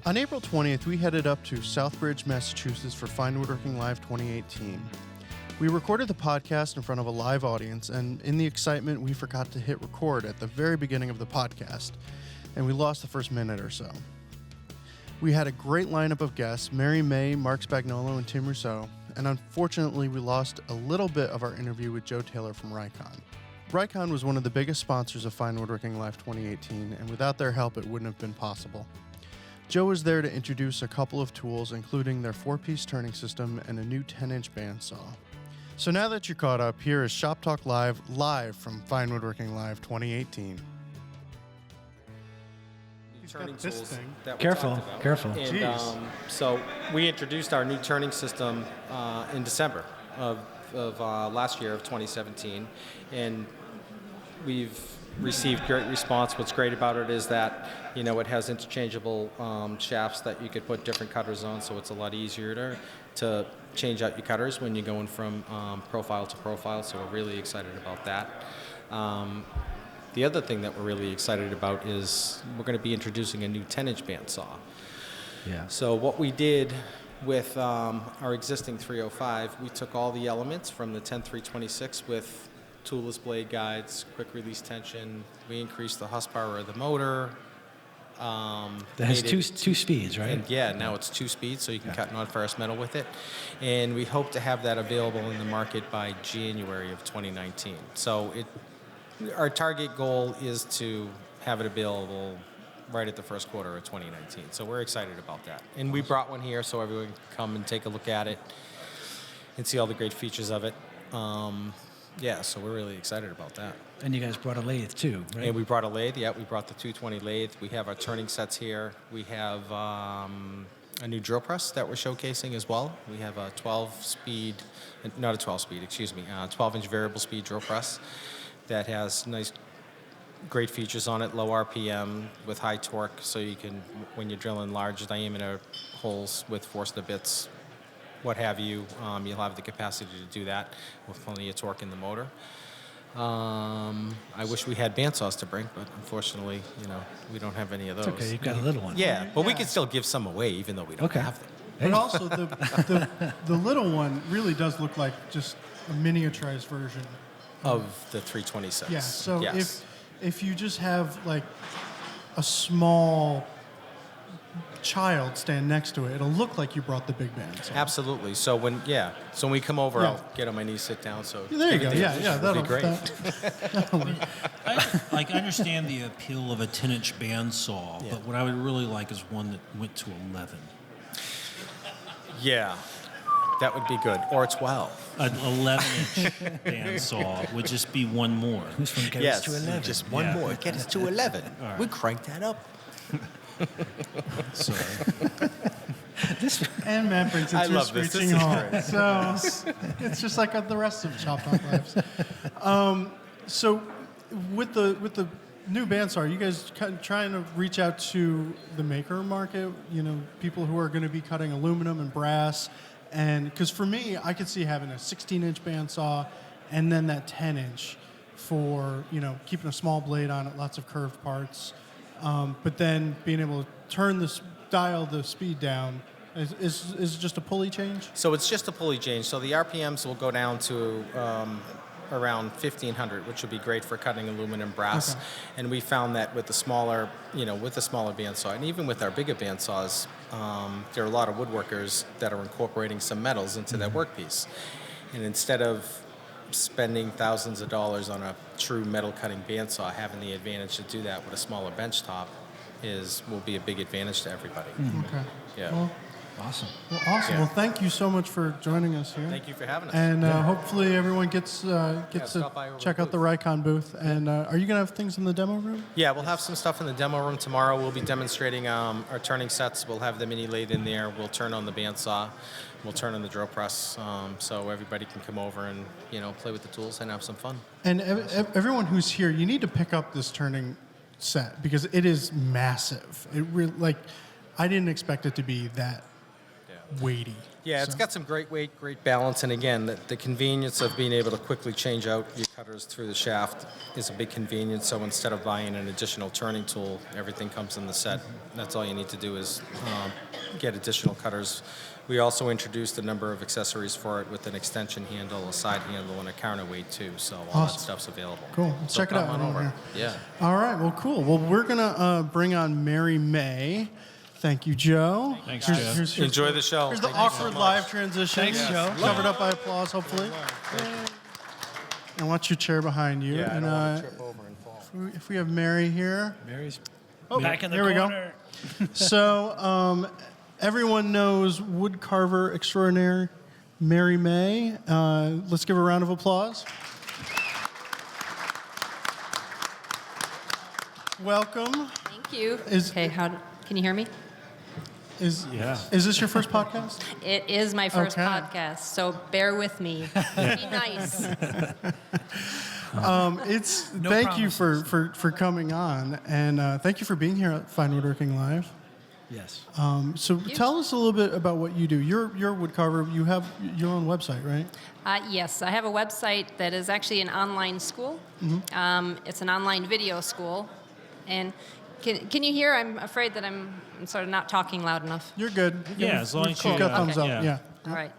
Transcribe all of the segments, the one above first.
On April 20th, we headed up to Southbridge, Massachusetts for Fine Woodworking Live 2018. We recorded the podcast in front of a live audience, and in the excitement, we forgot to hit record at the very beginning of the podcast, and we lost the first minute or so. We had a great lineup of guests, Mary May, Marc Spagnuolo, and Tim Rousseau, and unfortunately, we lost a little bit of our interview with Joe Taylor from Rycon. Rycon was one of the biggest sponsors of Fine Woodworking Live 2018, and without their help, it wouldn't have been possible. Joe was there to introduce a couple of tools, including their 4-piece turning system and a new 10-inch bandsaw. So now that you're caught up, here is Shop Talk Live from Fine Woodworking Live 2018. Turning tools that we Careful. And so we introduced our new turning system in December of last year of 2017, and we've received great response. What's great about it is that it has interchangeable shafts that you could put different cutters on, so it's a lot easier to change out your cutters when you're going from profile to profile. So we're really excited about that. The other thing that we're really excited about is we're going to be introducing a new 10-inch bandsaw. Yeah. So what we did with our existing 305, we took all the elements from the 10326 with toolless blade guides, quick release tension. We increased the horsepower of the motor. That has two speeds, right? And now it's 2 speeds, so you can cut non-ferrous metal with it. And we hope to have that available in the market by January of 2019. So our target goal is to have it available right at the first quarter of 2019. So we're excited about that. And we brought one here so everyone can come and take a look at it and see all the great features of it. So we're really excited about that. And you guys brought a lathe too, right? And we brought a lathe. Yeah, we brought the 220 lathe. We have our turning sets here. We have a new drill press that we're showcasing as well. We have a 12-inch variable speed drill press that has great features on it, low RPM with high torque, so you can, when you're drilling large diameter holes with Forstner bits, what have you, you'll have the capacity to do that with plenty of torque in the motor. I wish we had bandsaws to bring, but unfortunately, we don't have any of those. It's okay, you've got a little one. Yeah, but we can still give some away even though we don't have them. But also, the little one really does look like just a miniaturized version of the 326. Yeah, so yes. if you just have like a small child stand next to it, it'll look like you brought the big band. So. Absolutely. So when we come over, I'll get on my knees, sit down. So there you go. That'll be great. I understand the appeal of a 10-inch bandsaw, but what I would really like is one that went to 11. Yeah, that would be good. Or 12. An 11-inch bandsaw would just be one more. Who's from get us to 11? Just one more. Get us to 11. Right. We crank that up. Sorry. And Matt brings it to a screeching halt. So it's just like the rest of Shop Talk Lives. So with the new bandsaw, are you guys trying to reach out to the maker market? People who are going to be cutting aluminum and brass. And because for me, I could see having a 16-inch bandsaw and then that 10-inch for, keeping a small blade on it, lots of curved parts. But then being able to dial the speed down. Is it just a pulley change? So it's just a pulley change. So the RPMs will go down to around 1,500, which would be great for cutting aluminum brass. Okay. And we found that with the smaller bandsaw, and even with our bigger bandsaws, there are a lot of woodworkers that are incorporating some metals into their workpiece. And instead of spending thousands of dollars on a true metal cutting bandsaw, having the advantage to do that with a smaller bench top will be a big advantage to everybody. Okay. Yeah. Well, awesome. Well, thank you so much for joining us here. Thank you for having us. And hopefully everyone gets to check out the Rycon booth. And are you going to have things in the demo room? Yeah, we'll have some stuff in the demo room tomorrow. We'll be demonstrating our turning sets. We'll have the mini lathe in there. We'll turn on the bandsaw. We'll turn on the drill press, so everybody can come over and play with the tools and have some fun. And everyone who's here, you need to pick up this turning set because it is massive. It really, I didn't expect it to be that weighty. Yeah, it's got some great weight, great balance, and again, the convenience of being able to quickly change out your cutters through the shaft is a big convenience. So instead of buying an additional turning tool, everything comes in the set. That's all you need to do is get additional cutters. We also introduced a number of accessories for it with an extension handle, a side handle, and a counterweight too. So all that stuff's available. Cool. Let's check it out. Come on over. Yeah. All right. Well, cool. Well, we're gonna bring on Mary May. Thank you, Joe. Thanks, Joe. Enjoy the show. Here's the Thank you so awkward much. live transition. Thanks, Joe. Covered up by applause, hopefully. And watch your chair behind you. Yeah, I and don't want to trip over and fall. if we have Mary here. Mary's Oh, back in the here corner. we go. So everyone knows wood carver extraordinaire Mary May. Let's give her a round of applause. Welcome. Thank you. Is- Okay, can you hear me? Is Yeah. is this your first podcast? It is my first Okay. podcast, so bear with me. Be nice. Thank you for coming on, and thank you for being here at Fine Woodworking Live. Yes. So tell us a little bit about what you do. You're a wood carver. You have your own website, right? Yes, I have a website that is actually an online school. It's an online video school. And can you hear? I'm afraid that I'm sort of not talking loud enough. You're good. Yeah, as long as She's you got thumbs up. yeah. Yeah. All right.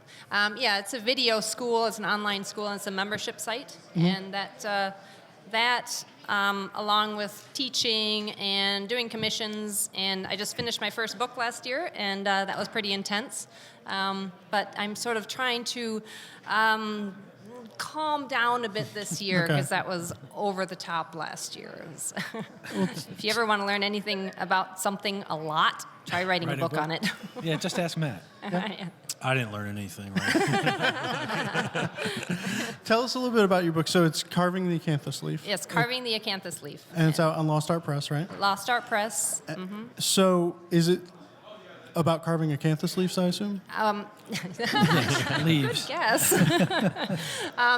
Yeah, it's a video school. It's an online school, and it's a membership site. And that along with teaching and doing commissions, and I just finished my first book last year, and that was pretty intense. But I'm sort of trying to calm down a bit this year Okay. because that was over the top last year. If you ever want to learn anything about something a lot, try writing a book on it. Yeah, just ask Matt. Yeah. I didn't learn anything, right? Tell us a little bit about your book. So it's Carving the Acanthus Leaf. Yes, Carving the Acanthus Leaf. And it's out on Lost Art Press, right? Lost Art Press. So is it about carving acanthus leaves, I assume? Leaves. Yes.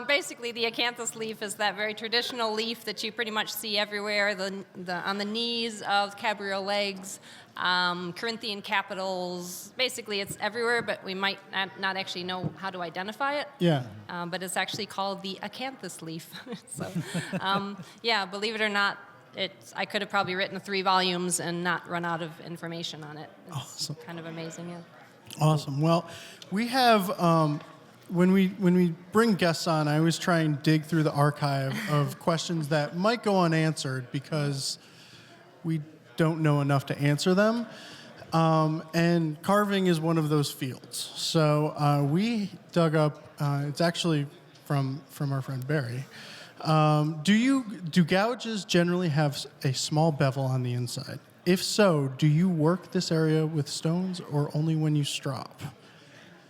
Basically, the acanthus leaf is that very traditional leaf that you pretty much see everywhere, on the knees of cabriole legs, Corinthian capitals. Basically, it's everywhere, but we might not actually know how to identify it. Yeah. But it's actually called the acanthus leaf. So, yeah, believe it or not, I could have probably written 3 volumes and not run out of information on it. It's Awesome. kind of amazing, yeah. Awesome. Well, we have when we bring guests on, I always try and dig through the archive of questions that might go unanswered because we don't know enough to answer them. And carving is one of those fields. So we dug up. It's actually from our friend Barry. Do gouges generally have a small bevel on the inside? If so, do you work this area with stones or only when you strop?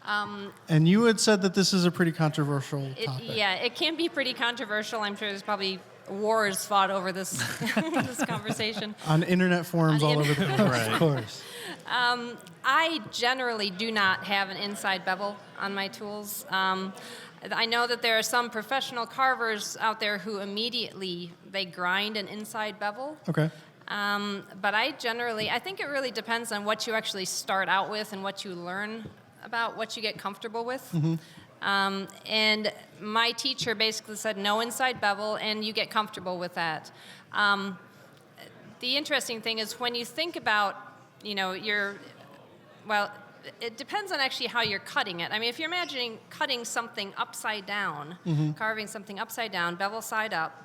And you had said that this is a pretty controversial topic. Yeah, it can be pretty controversial. I'm sure there's probably wars fought over this this conversation. On internet forums all over the place. Right. Of course. I generally do not have an inside bevel on my tools. I know that there are some professional carvers out there who immediately they grind an inside bevel. Okay. But I think it really depends on what you actually start out with and what you learn about, what you get comfortable with. And my teacher basically said no inside bevel, and you get comfortable with that. The interesting thing is when you think about, it depends on actually how you're cutting it. I mean, if you're imagining cutting something upside down, carving something upside down, bevel side up,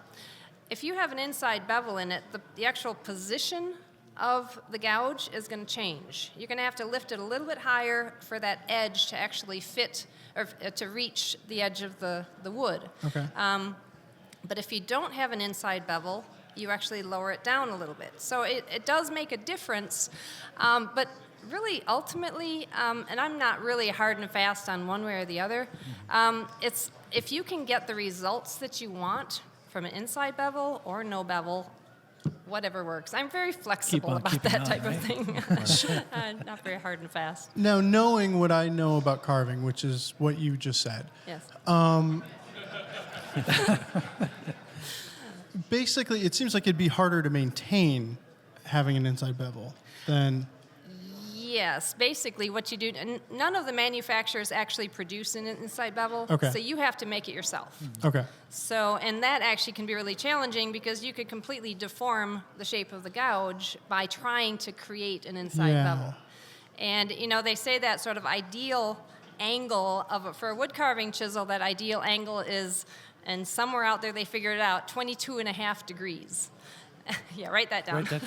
if you have an inside bevel in it, the actual position of the gouge is going to change. You're going to have to lift it a little bit higher for that edge to actually fit or to reach the edge of the wood. Okay. But if you don't have an inside bevel, you actually lower it down a little bit. So it does make a difference. But really, ultimately, and I'm not really hard and fast on one way or the other, it's if you can get the results that you want from an inside bevel or no bevel, whatever works. I'm very flexible about that type of thing. Not very hard and fast. Now, knowing what I know about carving, which is what you just said, Yes. Basically, it seems like it'd be harder to maintain having an inside bevel than Yes, basically what you do, and none of the manufacturers actually produce an inside bevel, Okay. so you have to make it yourself. Okay. So, and that actually can be really challenging because you could completely deform the shape of the gouge by trying to create an inside Yeah. bevel. And, they say that sort of ideal angle for a wood carving chisel, that ideal angle is, and somewhere out there they figured it out, 22.5 degrees. Yeah, write that down. Write that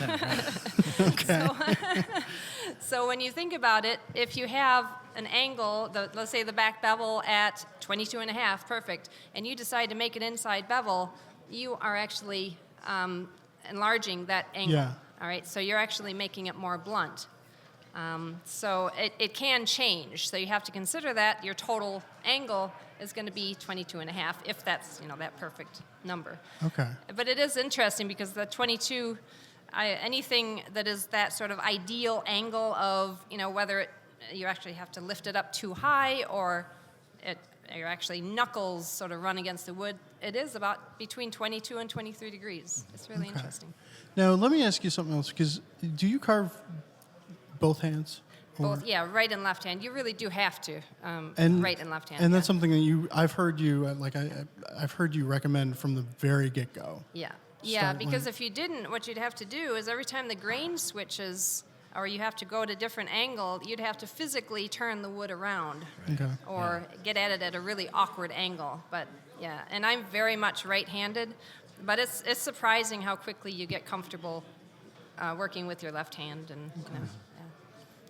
down. Right. So when you think about it, if you have an angle, let's say the back bevel at 22.5, perfect, and you decide to make an inside bevel, you are actually enlarging that angle. Yeah. All right, so you're actually making it more blunt. So it can change. So you have to consider that your total angle is going to be 22.5, if that's that perfect number. Okay. But it is interesting because the 22, anything that is that sort of ideal angle of whether you actually have to lift it up too high or your actually knuckles sort of run against the wood, it is about between 22 and 23 degrees. It's really interesting. Now, let me ask you something else, because do you carve both hands? Or- Both, yeah, right and left hand. You really do have to, right and left hand. And yeah. that's something that I've heard you, I've heard you recommend from the very get-go. Yeah, yeah, because if you didn't, what you'd have to do is every time the grain switches, or you have to go at a different angle, you'd have to physically turn the wood around, Okay. or get at it at a really awkward angle. But yeah, and I'm very much right-handed, but it's surprising how quickly you get comfortable working with your left hand, and yeah.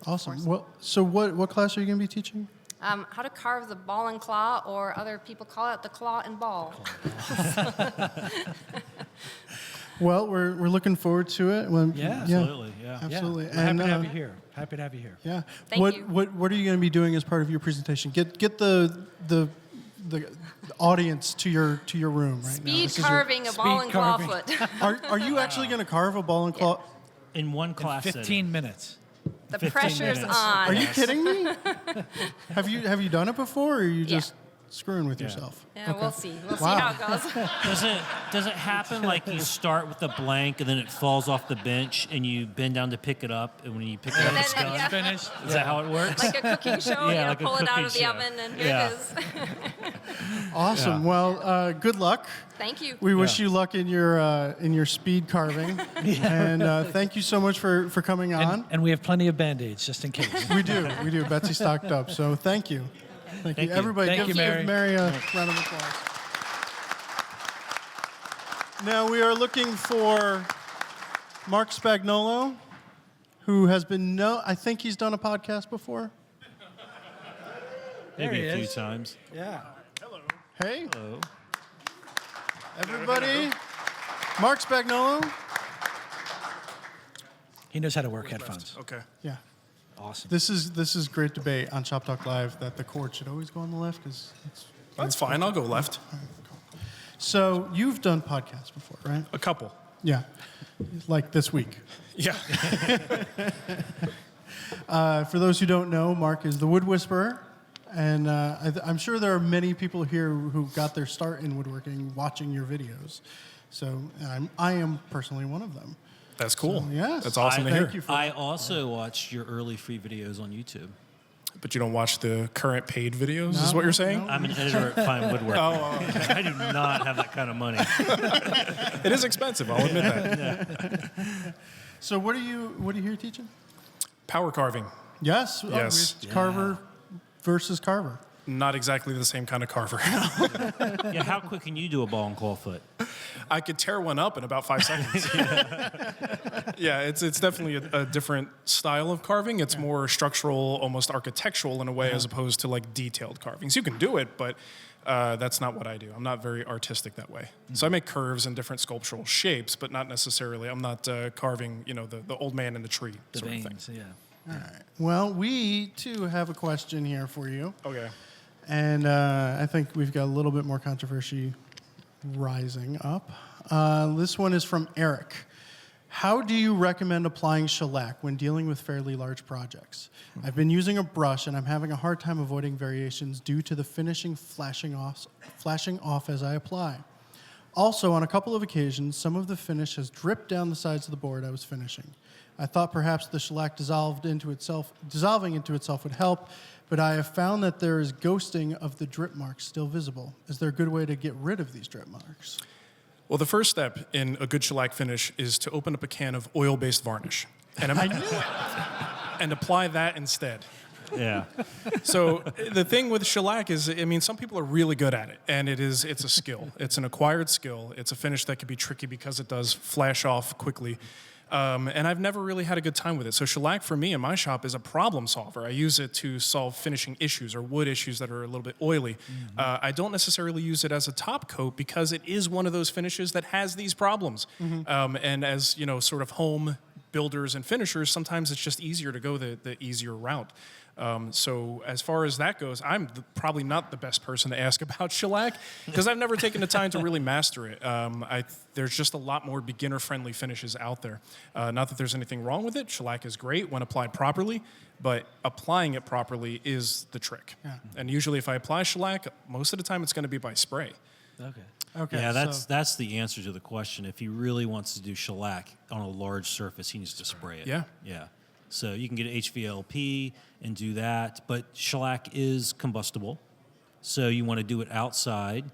Awesome. Well, so what class are you going to be teaching? How to carve the ball and claw, or other people call it the claw and ball. Well, we're looking forward to it. Well, Yeah, Absolutely, yeah. Absolutely. Yeah. We're happy And, to have you here. Happy to have you here. Yeah. Thank you. What are you going to be doing as part of your presentation? Get the audience to your room right now. Speed This is carving a ball and claw carving. foot. Are you actually going to carve a ball and claw? In one class 15 minutes. The 15 pressure's minutes. on. Are you kidding me? Have you done it before, or are you Yeah. just screwing with yourself? Yeah, we'll see. We'll Wow. see how it goes. Does it happen like you start with a blank and then it falls off the bench and you bend down to pick it up, and when you pick it up, And it's then, done? yeah. Finished. Is that how it works? Like a cooking show, Yeah, like a pull it out cooking of the show. oven, and here Yeah. it is. Awesome. Yeah. Well, good luck. Thank you. We wish you luck in your speed carving, and thank you so much for coming on. And we have plenty of Band-Aids, just in case. We do. Betsy stocked up, so thank you. Thank you. you. Everybody, Thank give you, Mary. Mary a round of applause. Now we are looking for Marc Spagnuolo, who has been I think he's done a podcast before. Maybe There a he few is. times. Yeah. Hey, Hello. everybody. Marc Spagnuolo. He knows how to work headphones. Okay. Yeah. Awesome. This is great debate on Shop Talk Live that the cord should always go on the left. That's fine. I'll go left. So you've done podcasts before, right? A couple. Yeah. Like this week. Yeah. For those who don't know, Marc is the Wood Whisperer. And I'm sure there are many people here who got their start in woodworking watching your videos. So I am personally one of them. That's cool. So, yes. That's awesome to hear. Thank you for I also watched your early free videos on YouTube. But you don't watch the current paid videos, is what you're saying? no. I'm an editor at Fine Woodworking. I do not have that kind of money. It is expensive, I'll admit that. So what are you here teaching? Power carving. Yes. Yes. It's carver versus carver. Not exactly the same kind of carver. Yeah, how quick can you do a ball and claw foot? I could tear one up in about 5 seconds. Yeah, it's definitely a different style of carving. It's more structural, almost architectural in a way, as opposed to like detailed carvings. You can do it, but that's not what I do. I'm not very artistic that way. So I make curves and different sculptural shapes, but not necessarily. I'm not carving, the old man in the tree The sort of thing. veins, yeah. All right. Well, we too have a question here for you. Okay. And I think we've got a little bit more controversy rising up. This one is from Eric. How do you recommend applying shellac when dealing with fairly large projects? I've been using a brush and I'm having a hard time avoiding variations due to the finishing flashing off as I apply. Also, on a couple of occasions, some of the finish has dripped down the sides of the board I was finishing. I thought perhaps the shellac dissolving into itself would help, but I have found that there is ghosting of the drip marks still visible. Is there a good way to get rid of these drip marks? Well, the first step in a good shellac finish is to open up a can of oil-based varnish and apply that instead. Yeah. So the thing with shellac is, I mean, some people are really good at it, and it's a skill. It's an acquired skill. It's a finish that can be tricky because it does flash off quickly. And I've never really had a good time with it. So shellac for me in my shop is a problem solver. I use it to solve finishing issues or wood issues that are a little bit oily. Mm-hmm. I don't necessarily use it as a top coat because it is one of those finishes that has these problems. Mm-hmm. And as, sort of home builders and finishers, sometimes it's just easier to go the easier route. So as far as that goes, I'm probably not the best person to ask about shellac because I've never taken the time to really master it. There's just a lot more beginner-friendly finishes out there. Not that there's anything wrong with it. Shellac is great when applied properly, but applying it properly is the trick. Yeah. And usually if I apply shellac, most of the time it's going to be by spray. Okay. Yeah, that's the answer to the question. If he really wants to do shellac on a large surface, he needs to spray it. Yeah. Yeah. So you can get HVLP and do that, but shellac is combustible. So you want to do it outside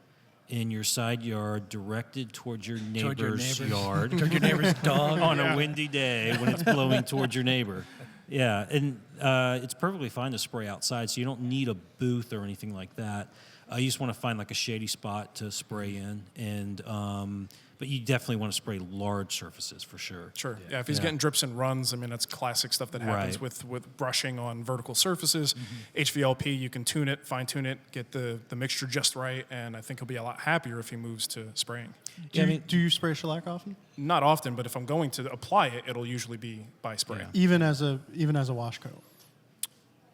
in your side yard, directed towards your neighbor's yard. Toward your neighbor's dog. On a windy day when it's blowing towards your neighbor. Yeah, and it's perfectly fine to spray outside, so you don't need a booth or anything like that. You just want to find like a shady spot to spray in, and but you definitely want to spray large surfaces for sure. Sure. Yeah, if he's getting drips and runs, I mean, that's classic stuff that happens with brushing on vertical surfaces. HVLP, you can tune it, fine-tune it, get the mixture just right, and I think he'll be a lot happier if he moves to spraying. Do you spray shellac often? Not often, but if I'm going to apply it, it'll usually be by spraying. Even as a wash coat?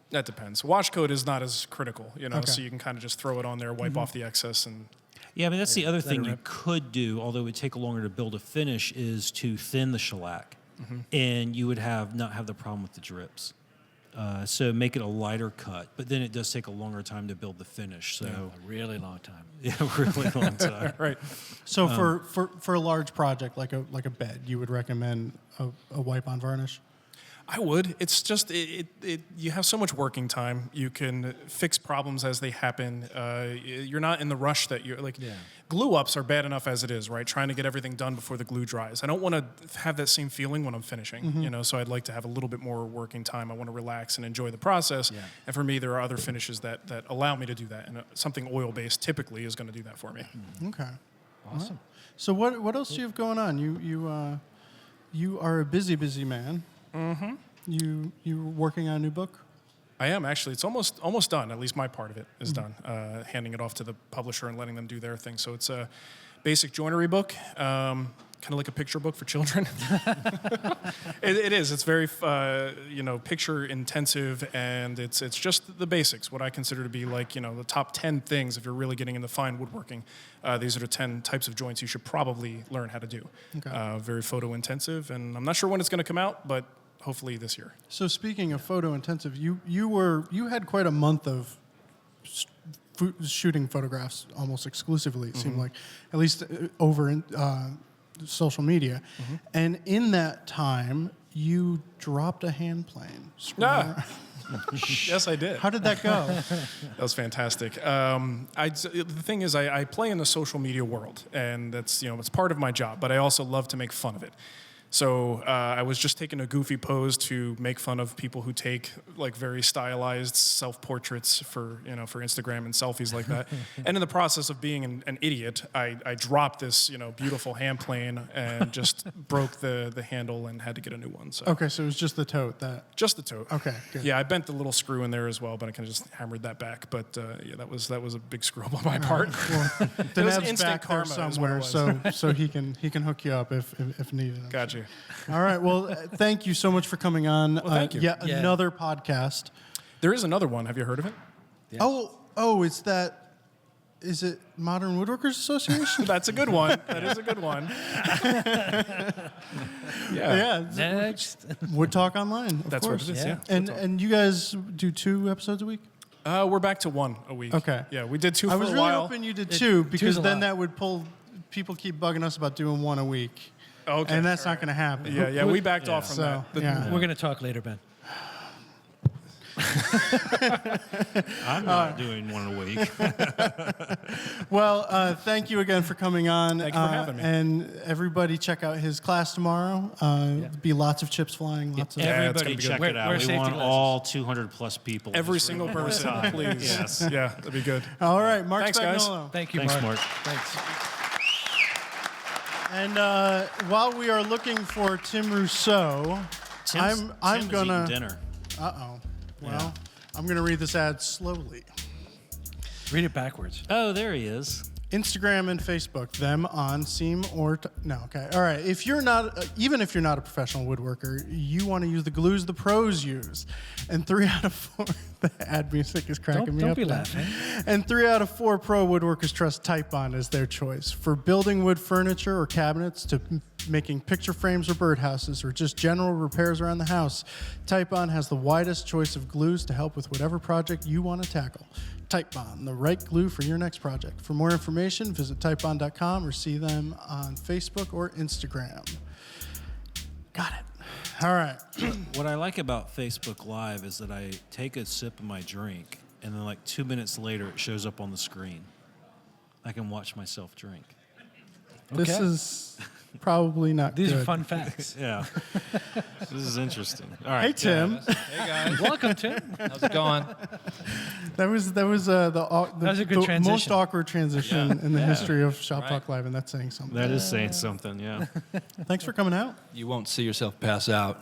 That depends. Wash coat is not as critical, Okay. so you can kind of just throw it on there, wipe off the excess, and Yeah, I mean, that's the other thing you could do, although it would take longer to build a finish, is to thin the shellac. And you would not have the problem with the drips. So make it a lighter cut, but then it does take a longer time to build the finish. So A really long time. yeah, really long time. right. So for a large project like a bed, you would recommend a wipe-on varnish? I would. It's just you have so much working time. You can fix problems as they happen. You're not in the rush that you're like. Yeah. Glue ups are bad enough as it is, right? Trying to get everything done before the glue dries. I don't want to have that same feeling when I'm finishing, So I'd like to have a little bit more working time. I want to relax and enjoy the process. Yeah. And for me, there are other finishes that allow me to do that. And something oil based typically is going to do that for me. Okay. Awesome. So what else do you have going on? You are a busy man. You're working on a new book? I am actually. It's almost done. At least my part of it is done. Handing it off to the publisher and letting them do their thing. So it's a basic joinery book, kind of like a picture book for children. It is. It's very picture intensive, and it's just the basics. What I consider to be like the top 10 things if you're really getting into fine woodworking. These are the 10 types of joints you should probably learn how to do. Okay. Very photo intensive, and I'm not sure when it's going to come out, but hopefully this year. So speaking of photo intensive, you had quite a month of shooting photographs almost exclusively. It seemed like, at least over in social media, and in that time you dropped a hand plane. Yes, I did. How did that go? That was fantastic. The thing is, I play in the social media world, and that's it's part of my job. But I also love to make fun of it. So I was just taking a goofy pose to make fun of people who take like very stylized self-portraits for Instagram and selfies like that. And in the process of being an idiot, I dropped this beautiful hand plane and just broke the handle and had to get a new one. So Okay, so it was just the tote just the tote. Okay, good. Yeah, I bent the little screw in there as well, but I kind of just hammered that back. But that was a big screw up on my part. Well, It the was Nav's instant back there karma is what it somewhere, was. so he can hook you up if needed. Gotcha. All right. Well, thank you so much for coming on. Well, thank you. Yet another podcast. There is another one. Have you heard of it? Yes. Oh, is it Modern Woodworkers Association? That's a good one. That is a good one. Yeah. Next. Wood Talk Online. Of That's course. what it is. Yeah. And you guys do 2 episodes a week? We're back to 1 a week. Okay. Yeah, we did 2 for I was a really while. hoping you did 2 because two's a then lot. that would people keep bugging us about doing one a week. Okay. And that's not going to happen. Yeah, we backed off from So, that. yeah. We're going to talk later, Ben. I'm not doing one a week. Well, thank you again for coming on. Thank you for having me. And everybody check out his class tomorrow. Be lots of chips flying. Lots of it's Everybody gonna be good. check Wear- it out. wear We safety want glasses. all 200+ people. in Every this single room at one person, time. please. Yes. Yeah, that'd be good. All right, Marc Thanks, guys. Spagnuolo. Thank you, Thanks, Mark. Mark. Thanks. And while we are looking for Tim Rousseau, I'm Tim's gonna. eating dinner. Uh-oh. Well, I'm gonna read this ad slowly. Read it backwards. Oh, there he is. Instagram and Facebook, them on Seam or no. Okay, all right. If you're not, even if you're not a professional woodworker, you want to use the glues the pros use, and 3 out of 4. The ad music is cracking me Don't up. be now. laughing. And 3 out of 4 pro woodworkers trust Type Bond as their choice for building wood furniture or cabinets to making picture frames or birdhouses or just general repairs around the house. Type Bond has the widest choice of glues to help with whatever project you want to tackle. Type Bond, the right glue for your next project. For more information, visit typebond.com or see them on Facebook or Instagram. Got it. All right. What I like about Facebook Live is that I take a sip of my drink, and then like 2 minutes later, it shows up on the screen. I can watch myself drink. This Okay. is probably not These good. are fun facts. Yeah. This is interesting. All right. Hey, Tim. Hey guys, Welcome, Tim. how's it going? That was the was a good most transition. awkward transition in the history of Shop Right. Talk Live, and that's saying something. That is saying something, yeah. Thanks for coming out. You won't see yourself pass out.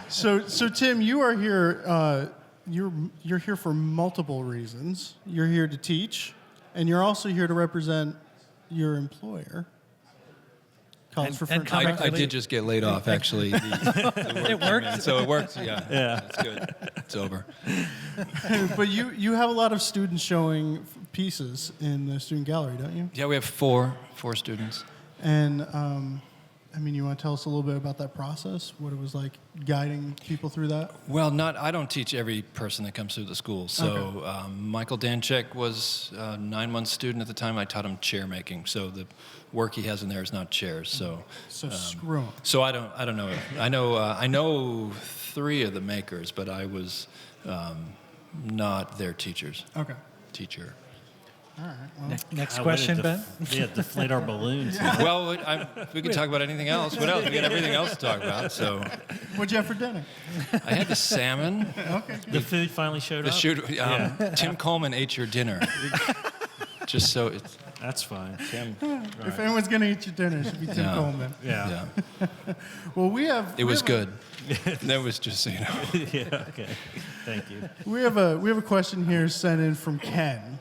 So Tim, you are here. You're here for multiple reasons. You're here to teach, and you're also here to represent your employer. College for and Furniture. come- I did just get laid off, actually. It worked. So it worked, yeah. That's good. It's over. But you have a lot of students showing pieces in the student gallery, don't you? Yeah, we have four students. And I mean, you want to tell us a little bit about that process? What it was like guiding people through that? Well, I don't teach every person that comes through the school. So Michael Danchek was a 9-month student at the time. I taught him chair making. So the work he has in there is not chairs. So Screw 'em. So I don't know. I know 3 of the makers, but I was not their teacher. Okay. All right. Well, Next question, Ben. Yeah, deflate our balloons. Well, we can talk about anything else. What else? We got everything else to talk about. So what'd you have for dinner? I had the salmon. Okay. The food finally showed The up. shoot. Tim Coleman ate your dinner. Just so it's That's fine. Tim. If anyone's gonna eat your dinner, it should be Tim Yeah. Coleman. Yeah. Well, we have. It was we have good. That was just so you know. Yeah, okay. Thank you. We have a question here sent in from Ken,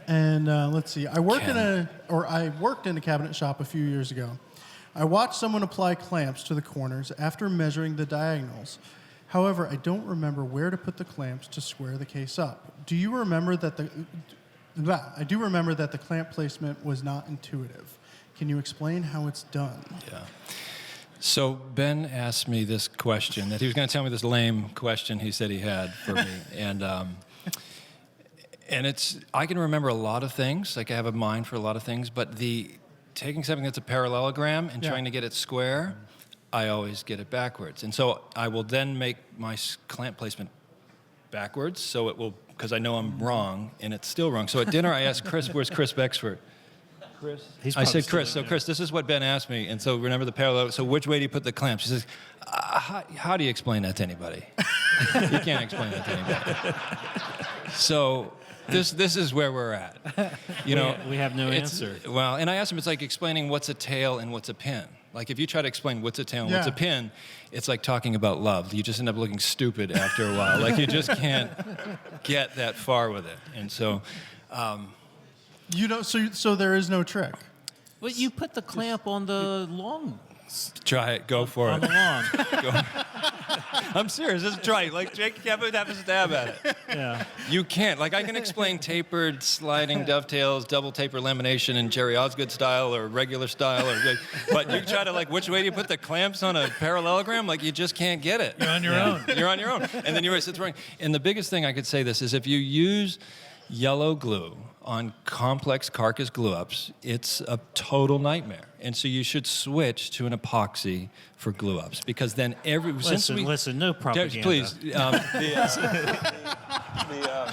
and let's see. I worked in a cabinet shop a few years ago. I watched someone apply clamps to the corners after measuring the diagonals. However, I don't remember where to put the clamps to square the case up. Do you remember that I do remember that the clamp placement was not intuitive. Can you explain how it's done? Yeah. So Ben asked me this question that he was going to tell me this lame question he said he had for me, and it's I can remember a lot of things, like I have a mind for a lot of things, but taking something that's a parallelogram and trying to get it square, I always get it backwards, and so I will then make my clamp placement backwards, so it will because I know I'm wrong and it's still wrong. So at dinner I asked Chris, "Where's Chris Bexford?" He's I probably said, still Chris, in there. Chris, this is what Ben asked me. And so remember the parallel. So which way do you put the clamps? He says, how do you explain that to anybody? You can't explain that to anybody. So this is where we're at. You know, we have no it's- answer. Well, and I asked him, it's like explaining what's a tail and what's a pin. Like if you try to explain what's a tail and what's a Yeah. pin, it's like talking about love. You just end up looking stupid after a while. Like you just can't get that far with it. And so... You don't. So there is no trick. But you put the clamp on the long Try it. Go for on it. the lawn. I'm serious. Just try it. Like, Jake, have a stab at it. Yeah. You can't. Like, I can explain tapered, sliding dovetails, double taper lamination in Jerry Osgood style or regular style. But you try to, like, which way do you put the clamps on a parallelogram? Like, you just can't get it. You're on your own. You're on your own. And then you realize it's wrong. And the biggest thing I could say this is if you use yellow glue on complex carcass glue-ups, it's a total nightmare. And so you should switch to an epoxy for glue-ups because then Listen, no propaganda. Please.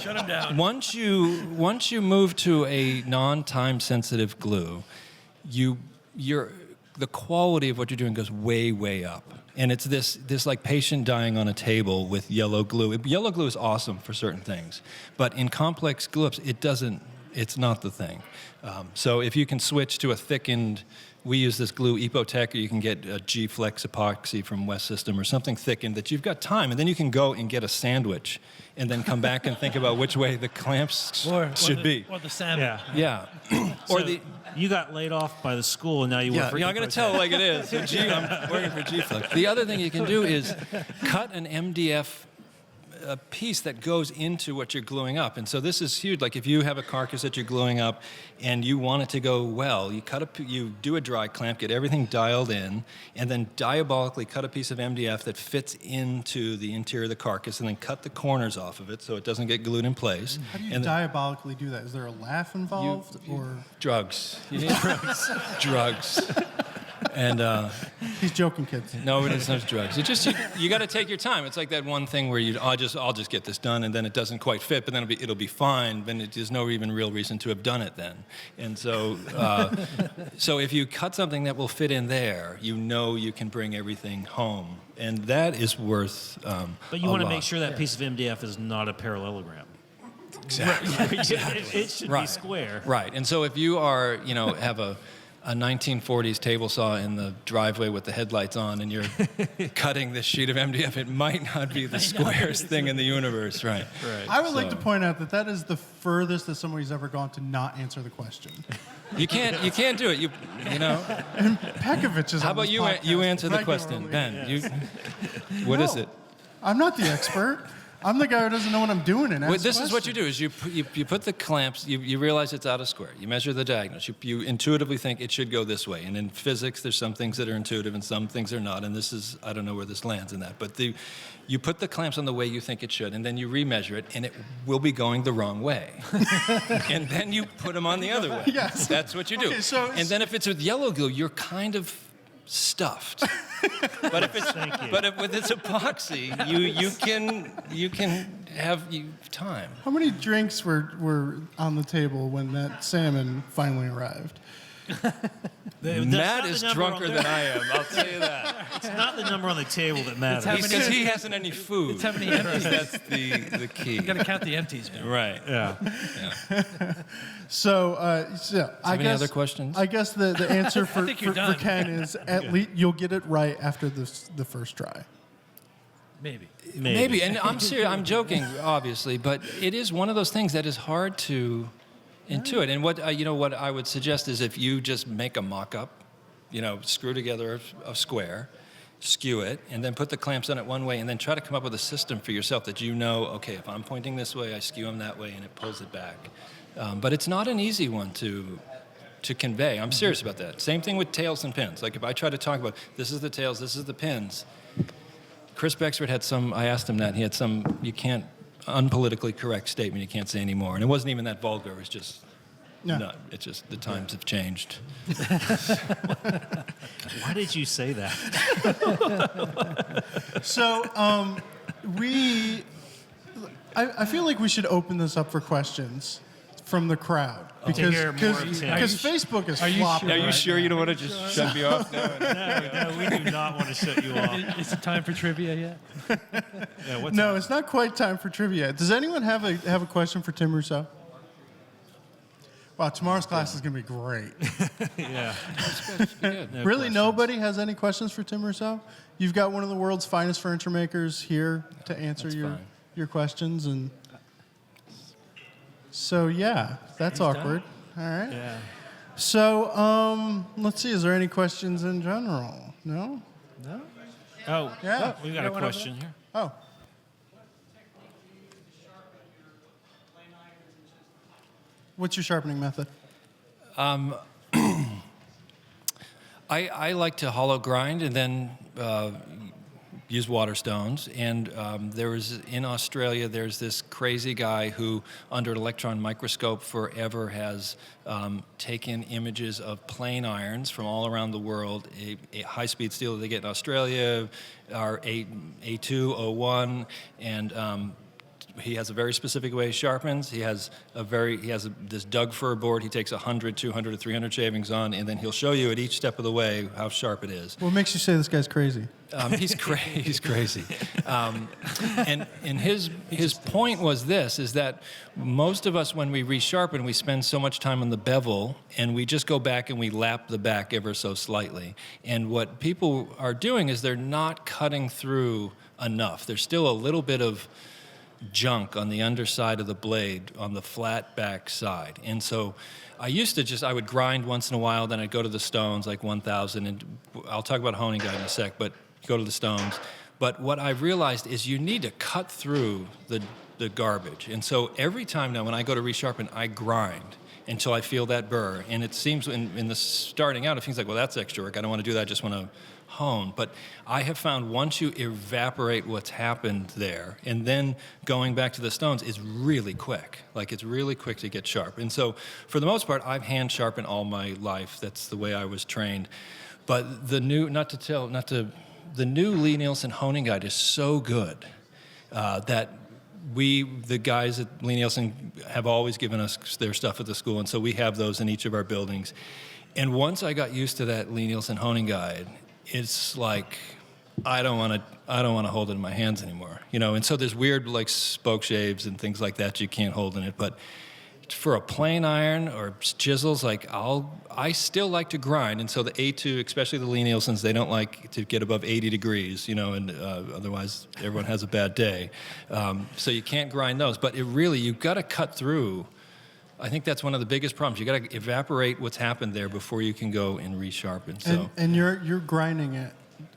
Shut him down. Once you move to a non-time sensitive glue, the quality of what you're doing goes way, way up. And it's this like patient dying on a table with yellow glue. Yellow glue is awesome for certain things, but in complex glue-ups, it's not the thing. So if you can switch to a thickened, we use this glue Epotech, or you can get a G-Flex epoxy from West System or something thickened that you've got time, and then you can go and get a sandwich and then come back and think about which way the clamps should be. Or the salmon. Yeah. You got laid off by the school, and now you work for. I'm going to tell it like it is. So I'm working for G-Flex. The other thing you can do is cut an MDF a piece that goes into what you're gluing up. And so this is huge. Like if you have a carcass that you're gluing up and you want it to go well, you do a dry clamp, get everything dialed in, and then diabolically cut a piece of MDF that fits into the interior of the carcass, and then cut the corners off of it so it doesn't get glued in place. How do you diabolically do that? Is there a laugh involved? Or drugs. You need drugs. Drugs. And he's joking, kids. No, it's not drugs. It just you got to take your time. It's like that one thing where I'll just get this done, and then it doesn't quite fit, but then it'll be fine. Then there's no even real reason to have done it then. And so so if you cut something that will fit in there, you can bring everything home, and that is worth. But you want to make sure that piece of MDF is not a parallelogram. Exactly. It should be square. Right. And so if you are, have a 1940s table saw in the driveway with the headlights on, and you're cutting this sheet of MDF, it might not be the squarest thing in the universe, right? I would like to point out that is the furthest that somebody's ever gone to not answer the question. You can't do it. And Pekovich is. How about you answer the question, Ben? What is it? I'm not the expert. I'm the guy who doesn't know what I'm doing and this is what you do: is you put the clamps. You realize it's out of square. You measure the diagonals. You intuitively think it should go this way. And in physics, there's some things that are intuitive and some things are not. And I don't know where this lands in that. But you put the clamps on the way you think it should, and then you remeasure it, and it will be going the wrong way. And then you put them on the other way. Yes. That's what you do. Okay, and then if it's with yellow glue, you're kind of stuffed. But if with its epoxy, you can have time. How many drinks were on the table when that salmon finally arrived? Matt is drunker than I am. I'll tell you that. It's not the number on the table that matters. Because he hasn't any food. It's how many empties. That's the key. You got to count the empties, man. Right. Yeah. So, any other questions? I guess the answer for done. Ken is at least you'll get it right after the first try. Maybe. And I'm serious. I'm joking, obviously, but it is one of those things that is hard to intuit. And what I would suggest is if you just make a mock-up, screw together a square, skew it, and then put the clamps on it one way, and then try to come up with a system for yourself that okay, if I'm pointing this way, I skew them that way, and it pulls it back. But it's not an easy one to convey. I'm serious about that. Same thing with tails and pins. Like if I try to talk about this is the tails, this is the pins. Chris Bexford had I asked him that, and he had you can't unpolitically correct statement you can't say anymore. And it wasn't even that vulgar. It was just it's just the times have changed. Why did you say that? So I feel like we should open this up for questions from the crowd because Facebook is flopping. Are you sure you don't want to just shut me off now? No, we do not want to shut you off. Is it time for trivia yet? No, it's not quite time for trivia. Does anyone have a question for Tim Rousseau? Wow, tomorrow's class is going to be great. Yeah. Really, nobody has any questions for Tim Rousseau? You've got one of the world's finest furniture makers here to answer your questions, and so that's awkward. All right. Yeah. So let's see. Is there any questions in general? No. No? Oh, Yeah. we got a question here. Oh. What's your sharpening method? I like to hollow grind and then use water stones. And in Australia, there's this crazy guy who, under an electron microscope, forever has taken images of plane irons from all around the world. A high-speed steel that they get in Australia, our A2, O1, and he has a very specific way he sharpens. He has this Doug fir board. He takes 100, 200, or 300 shavings on, and then he'll show you at each step of the way how sharp it is. What makes you say this guy's crazy? He's crazy. And his point was this, is that most of us, when we resharpen, we spend so much time on the bevel, and we just go back and we lap the back ever so slightly. And what people are doing is they're not cutting through enough. There's still a little bit of junk on the underside of the blade on the flat back side. And so I would grind once in a while, then I'd go to the stones, like 1,000, and I'll talk about honing guide in a sec, but go to the stones. But what I've realized is you need to cut through the garbage. And so every time now when I go to resharpen, I grind until I feel that burr. And it seems in the starting out, it seems like, well, that's extra work. I don't want to do that. I just want to hone. But I have found once you evaporate what's happened there, and then going back to the stones is really quick. Like, it's really quick to get sharp. And so for the most part, I've hand sharpened all my life. That's the way I was trained. But the new Lee Nielsen honing guide is so good that the guys at Lee Nielsen have always given us their stuff at the school, and so we have those in each of our buildings. And once I got used to that Lee Nielsen honing guide, it's like I don't want to hold it in my hands anymore, And so there's weird like spoke shaves and things like that you can't hold in it, but for a plane iron or chisels, like I still like to grind, and so the A2, especially the Lee Nielsens, they don't like to get above 80 degrees, and otherwise everyone has a bad day. So you can't grind those, but you've got to cut through. I think that's one of the biggest problems. You got to evaporate what's happened there before you can go and resharpen. So and you're grinding it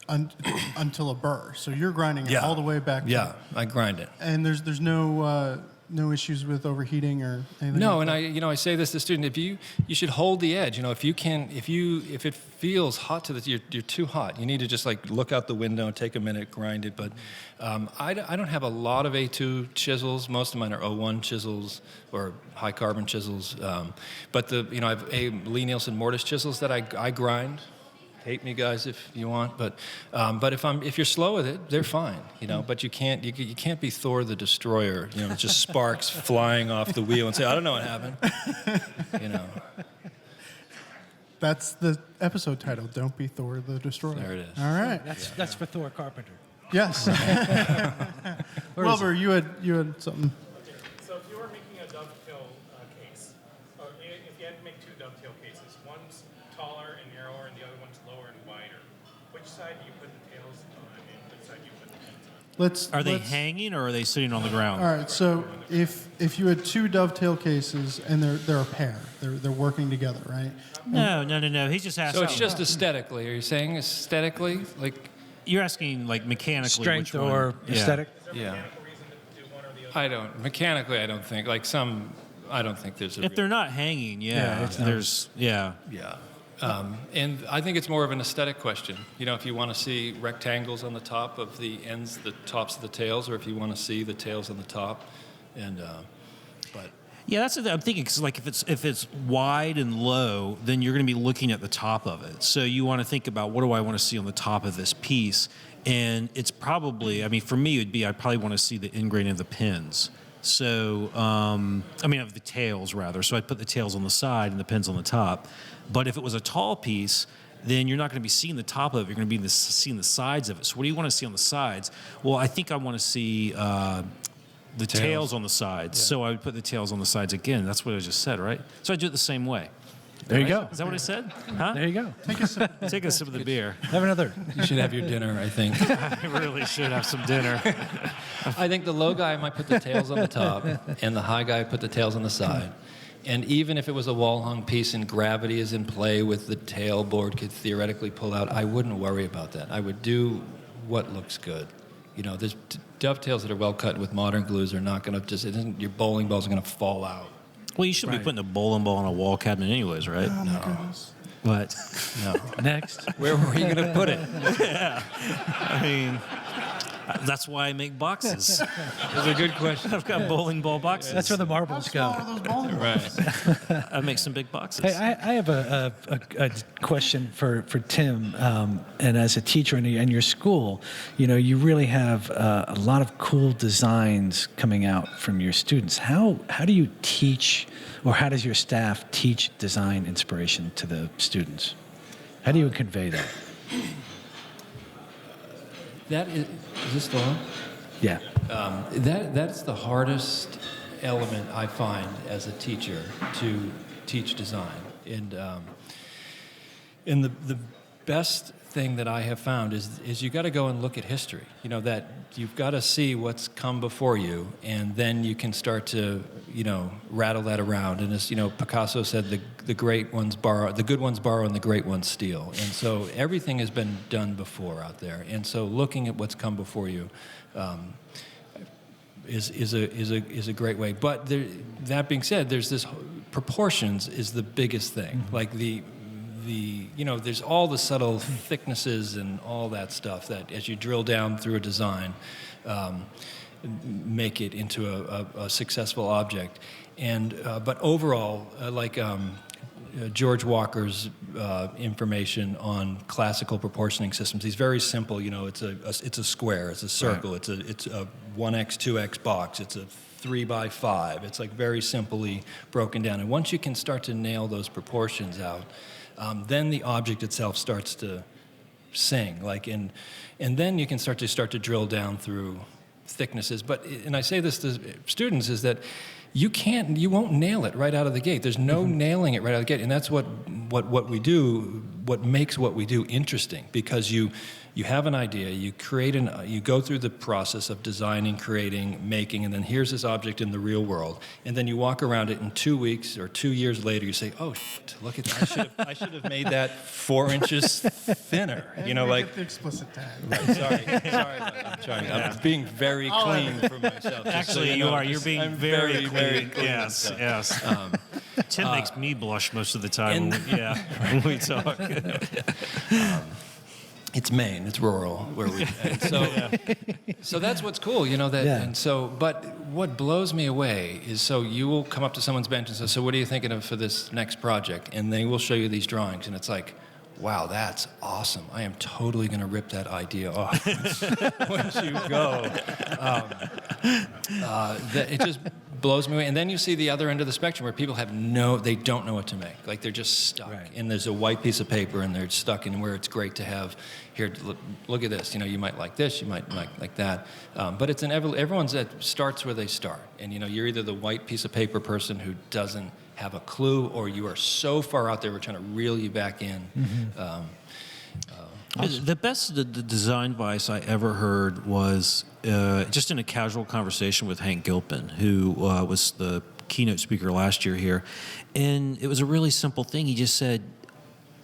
until a burr, so you're grinding it all the way back. Yeah, I grind it, and there's no issues with overheating or anything? No, like and that? I say this to students: you should hold the edge. If it feels hot you're too hot, you need to just like look out the window and take a minute, grind it. But I don't have a lot of A2 chisels. Most of mine are O1 chisels or high carbon chisels. But I have Lee Nielsen mortise chisels that I grind. Hate me, guys, if you want, but if you're slow with it, they're fine, But you can't be Thor the Destroyer, just sparks flying off the wheel and say, I don't know what happened, That's the episode title. Don't be Thor the Destroyer. There it is. All right. That's for Thor Carpenter. Yes. Wilbur, you had something. Okay. So if you were making a dovetail case, or if you had to make two dovetail cases, one's taller and narrower and the other one's lower and wider, which side do you put the tails on and which side do you put the heads on? Are they hanging or are they sitting on the ground? All right. So if you had two dovetail cases and they're a pair, they're working together, right? No. He just asked. So it's just aesthetically. Are you saying aesthetically? Like you're asking like mechanically Strength which one? or aesthetic? Yeah. I don't. Mechanically, I don't think. I don't think there's a. If they're not hanging, there's. Yeah. And I think it's more of an aesthetic question. If you want to see rectangles on the top of the ends, the tops of the tails, or if you want to see the tails on the top, but. Yeah, that's what I'm thinking. Because like if it's wide and low, then you're going to be looking at the top of it. So you want to think about what do I want to see on the top of this piece, and it's probably. For me, it'd be I probably want to see the ingrain of the pins. So of the tails rather. So I'd put the tails on the side and the pins on the top. But if it was a tall piece, then you're not going to be seeing the top of it. You're going to be seeing the sides of it. So what do you want to see on the sides? Well, I think I want to see. The tails on the sides. Yeah. So I would put the tails on the sides again. That's what I just said, right? So I do it the same way. There you go. Is that what I said? Huh? There you go. Take a sip of the beer. Have another. You should have your dinner, I think. I really should have some dinner. I think the low guy might put the tails on the top, and the high guy put the tails on the side. And even if it was a wall-hung piece and gravity is in play with the tailboard could theoretically pull out, I wouldn't worry about that. I would do what looks good. You know, there's dovetails that are well cut with modern glues are not going to just, your bowling balls are going to fall out. Well, you shouldn't be putting a bowling ball on a wall cabinet anyways, right? Oh, my goodness. But No. Next. Where were you going to put it? I mean, that's why I make boxes. That's a good question. I've got bowling ball boxes. That's where the marbles go. Right. I make some big boxes. Hey, I have a question for Tim, and as a teacher in your school, you know, you really have a lot of cool designs coming out from your students. How do you teach, or how does your staff teach design inspiration to the students? How do you convey that? That is this the one? Yeah. That's the hardest element I find as a teacher to teach design. And the best thing that I have found is you got to go and look at history. You know, that you've got to see what's come before you, and then you can start to, you know, rattle that around. And as you know, Picasso said, the good ones borrow, and the great ones steal. And so everything has been done before out there. And so looking at what's come before you is a great way. But that being said, there's this proportions is the biggest thing. Mm-hmm. Like the you know, there's all the subtle thicknesses and all that stuff that as you drill down through a design, make it into a successful object. And but overall, George Walker's information on classical proportioning systems, he's very simple. You know, it's a square, it's a circle, right. It's a 1x 2x box, it's a 3x5. It's like very simply broken down. And once you can start to nail those proportions out, then the object itself starts to sing. And then you can start to drill down through thicknesses. And I say this to students is that you won't nail it right out of the gate. There's no nailing it right out of the gate, and that's what we do. What makes what we do interesting, because you have an idea, you go through the process of designing, creating, making, and then here's this object in the real world, and then you walk around it in 2 weeks or 2 years later, you say, oh shit, look at that! I should have made that 4 inches thinner. You know, like the explicit tag. Right, sorry, I'm trying. I'm being very clean for myself. Actually, you are. You're being very clean. Yes. Tim makes me blush most of the time. When we talk. It's Maine. It's rural where we. So that's what's cool, you know that. Yeah. And so, but what blows me away is, so you will come up to someone's bench and say, "So what are you thinking of for this next project?" And they will show you these drawings, and it's like, wow, that's awesome. I am totally going to rip that idea off once you go. It just blows me away. And then you see the other end of the spectrum where people they don't know what to make. Like they're just stuck. Right. And there's a white piece of paper and they're stuck in where it's great to have, here, look at this. You know, you might like this, you might like that. But it's everyone's that starts where they start. And, you know, you're either the white piece of paper person who doesn't have a clue, or you are so far out there we're trying to reel you back in. Mm-hmm. The best the design advice I ever heard was just in a casual conversation with Hank Gilpin, who was the keynote speaker last year here. And it was a really simple thing. He just said,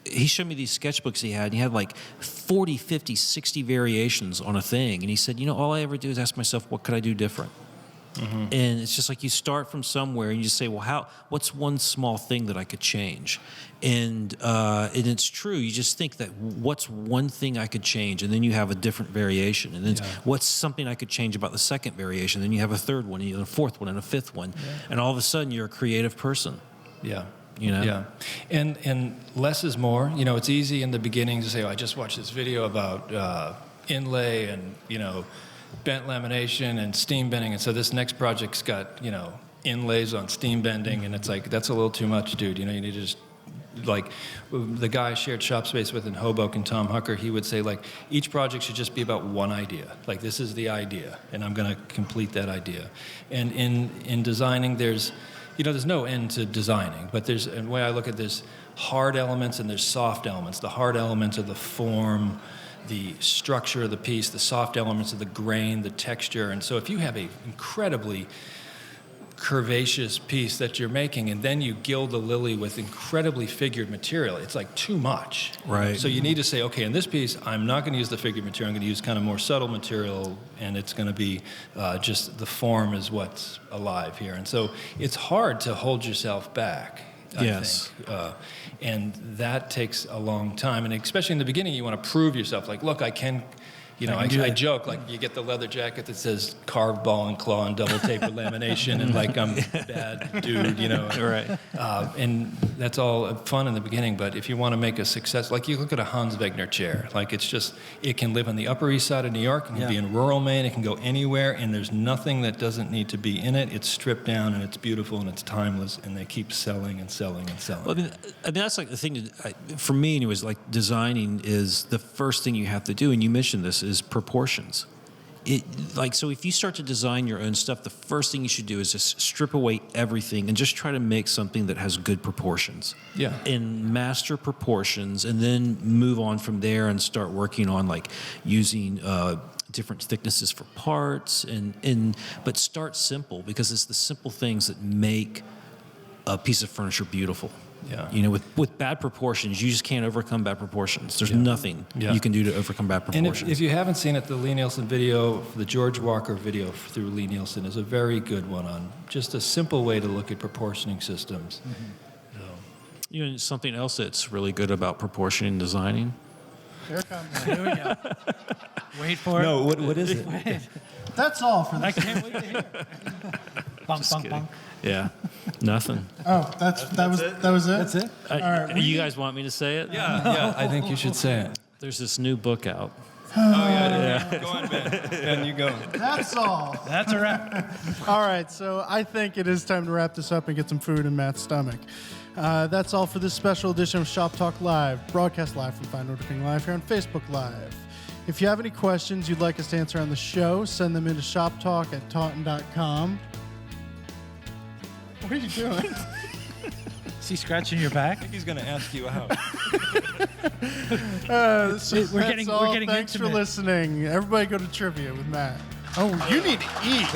he showed me these sketchbooks he had, and he had like 40, 50, 60 variations on a thing. And he said, you know, all I ever do is ask myself, what could I do different? Mm-hmm. And it's just like you start from somewhere and you just say, well, what's one small thing that I could change? And it's true. You just think that what's one thing I could change? And then you have a different variation. And then what's something I could change about the second variation? Then you have a third one, and a fourth one, and a fifth one. Yeah. And all of a sudden you're a creative person. Yeah. You know? Yeah. And less is more. You know, it's easy in the beginning to say, I just watched this video about inlay and, you know, bent lamination and steam bending, and so this next project's got, you know, inlays on steam bending, and it's like, that's a little too much, dude. You know, you need to just, like, the guy I shared shop space with in Hoboken, Tom Hucker, he would say, like, each project should just be about one idea. Like, this is the idea, and I'm going to complete that idea. And in designing, there's no end to designing, but there's, and the way I look at this, hard elements and there's soft elements. The hard elements are the form, the structure of the piece, the soft elements of the grain, the texture. And so if you have a incredibly curvaceous piece that you're making, and then you gild the lily with incredibly figured material. It's like too much. Right. So you need to say, okay, in this piece, I'm not going to use the figured material. I'm going to use kind of more subtle material, and it's going to be just the form is what's alive here. And so it's hard to hold yourself back, I think. And that takes a long time. And especially in the beginning, you want to prove yourself. Like, look, I can... I joke, like, you get the leather jacket that says carved ball and claw and double taper lamination, and like I'm a bad dude, Right. And that's all fun in the beginning, but if you want to make a success, like you look at a Hans Wegner chair, like it can live on the Upper East Side of New York, it can be in rural Maine, it can go anywhere, and there's nothing that doesn't need to be in it. It's stripped down, and it's beautiful, and it's timeless, and they keep selling and selling and selling. Well, I mean that's like the thing, for me anyways, like designing is the first thing you have to do, and you mentioned this, is proportions. So if you start to design your own stuff, the first thing you should do is just strip away everything and just try to make something that has good proportions. Yeah. And master proportions, and then move on from there and start working on like using different thicknesses for parts, but start simple, because it's the simple things that make a piece of furniture beautiful. Yeah. With bad proportions, you just can't overcome bad proportions. There's nothing you can do to overcome bad proportions. And if you haven't seen it, the Lee Nielsen video, the George Walker video through Lee Nielsen is a very good one on just a simple way to look at proportioning systems. Mm-hmm. Something else that's really good about proportioning and designing. Here it comes. Here we go. Wait for it. No, what is it? That's all for I this. can't wait to hear. Bunk, bunk, bunk. Yeah, nothing. Oh, that was it. That's it. All right. You guys want me to say it? Yeah, I think you should say it. There's this new book out. Oh, yeah. Go on, Ben. Ben, you go. That's all. That's a wrap. All right, so I think it is time to wrap this up and get some food in Matt's stomach. That's all for this special edition of Shop Talk Live, broadcast live from Fine Woodworking Live here on Facebook Live. If you have any questions you'd like us to answer on the show, send them into shoptalk@taunton.com. What are you doing? Is he scratching your back? I think he's going to ask you out. We're getting Thanks for intimate. listening. Everybody go to trivia with Matt. Oh, you need to eat.